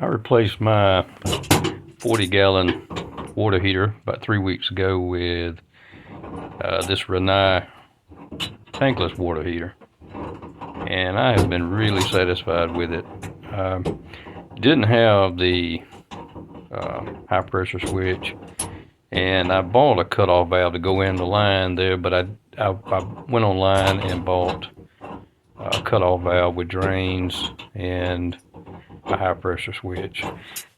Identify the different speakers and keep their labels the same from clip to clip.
Speaker 1: I replaced my 40-gallon water heater about 3 weeks ago with this Renai tankless water heater, and I have been really satisfied with it. Didn't have the high pressure switch, and I bought a cutoff valve to go in the line there, but I went online and bought a cutoff valve with drains and a high pressure switch,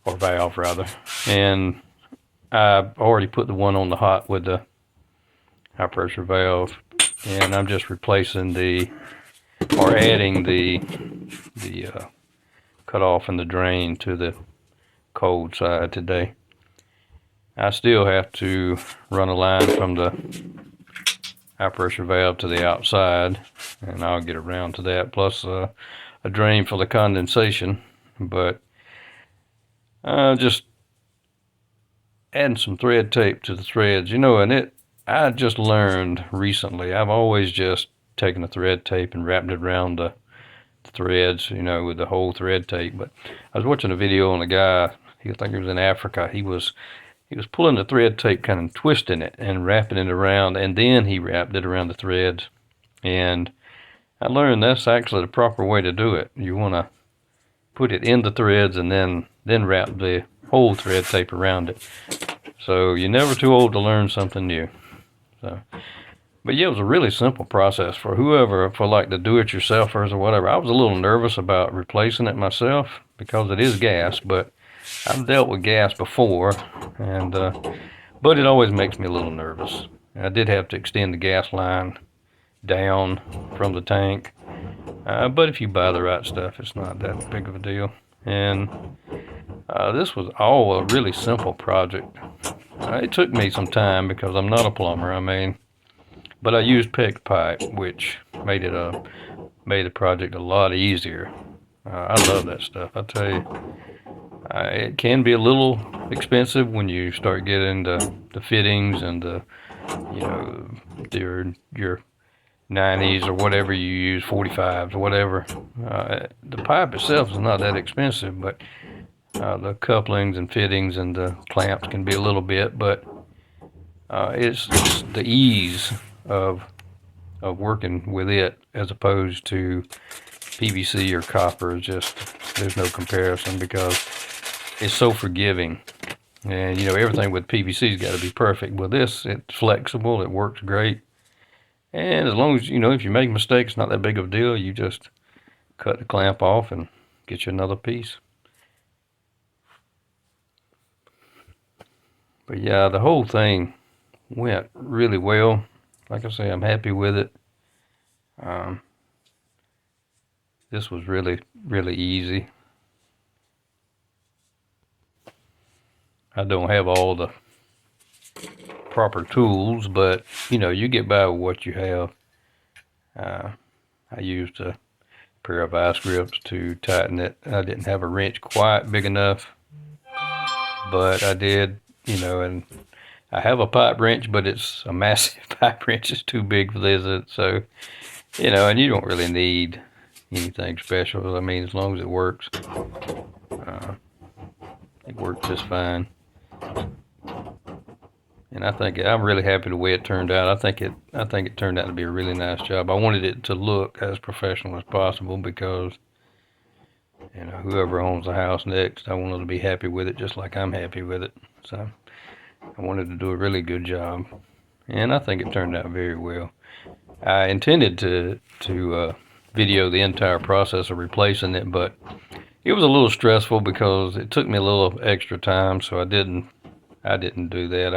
Speaker 1: or valve rather, and I already put the one on the hot with the high pressure valve, and I'm just replacing or adding the cutoff and the drain to the cold side today. I still have to run a line from the high pressure valve to the outside, and I'll get around to that, plus a drain for the condensation. But just adding some thread tape to the threads, and I just learned recently. I've always just taken the thread tape and wrapped it around the threads, with the whole thread tape. But I was watching a video on a guy, I think he was in Africa. He was pulling the thread tape, kind of twisting it and wrapping it around, and then he wrapped it around the threads. And I learned that's actually the proper way to do it. You want to put it in the threads and then wrap the whole thread tape around it. So you're never too old to learn something new. But yeah, it was a really simple process for like the do-it-yourselfers or whatever. I was a little nervous about replacing it myself because it is gas, but I've dealt with gas before, and but it always makes me a little nervous. I did have to extend the gas line down from the tank, but if you buy the right stuff, it's not that big of a deal. And this was all a really simple project. It took me some time because I'm not a plumber. But I used PEX pipe, which made the project a lot easier. I love that stuff. I tell you, it can be a little expensive when you start getting the fittings and your 90s or whatever you use, 45s or whatever. The pipe itself is not that expensive, but the couplings and fittings and the clamps can be a little bit. But it's the ease of working with it as opposed to PVC or copper. There's no comparison because it's so forgiving. And everything with PVC's got to be perfect. With this, it's flexible, it works great. And as long as if you make mistakes, it's not that big of a deal. You just cut the clamp off and get you another piece. But yeah, the whole thing went really well. Like I say, I'm happy with it. This was really, really easy. I don't have all the proper tools, but you get by with what you have. I used a pair of vice grips to tighten it. I didn't have a wrench quite big enough, but I did, and I have a pipe wrench, but it's a massive pipe wrench. It's too big for this. So, and you don't really need anything special. As long as it works, it worked just fine. And I'm really happy the way it turned out. I think it turned out to be a really nice job. I wanted it to look as professional as possible because, whoever owns the house next, I want them to be happy with it just like I'm happy with it. So I wanted to do a really good job, and I think it turned out very well. I intended to video the entire process of replacing it, but it was a little stressful because it took me a little extra time, so I didn't do that.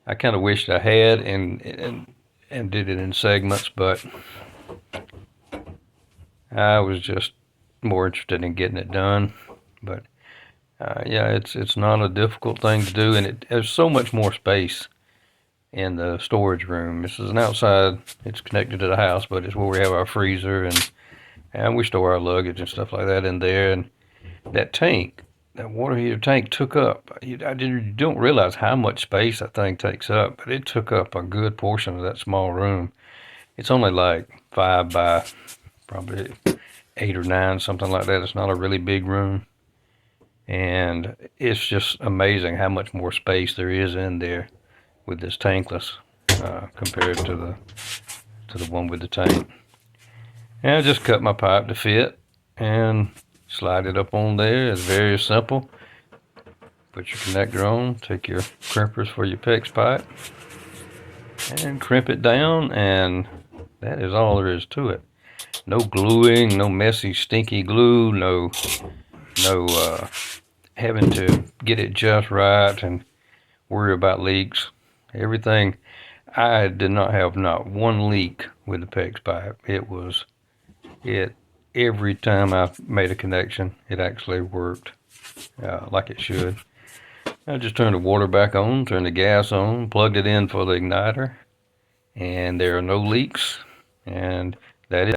Speaker 1: I kind of wished I had and did it in segments, but I was just more interested in getting it done. But yeah, it's not a difficult thing to do, and there's so much more space in the storage room. This is an outside, it's connected to the house, but it's where we have our freezer and we store our luggage and stuff like that in there. And that water heater tank took up, you don't realize how much space that thing takes up, but it took up a good portion of that small room. It's only like 5 by probably 8 or 9, something like that. It's not a really big room. And it's just amazing how much more space there is in there with this tankless compared to the one with the tank. And I just cut my pipe to fit and slide it up on there. It's very simple. Put your connector on, take your crimpers for your PEX pipe, and crimp it down, and that is all there is to it. No gluing, no messy, stinky glue, no having to get it just right and worry about leaks. Everything, I did not have not one leak with the PEX pipe. Every time I made a connection, it actually worked like it should. I just turned the water back on, turned the gas on, plugged it in for the igniter, and there are no leaks, and that is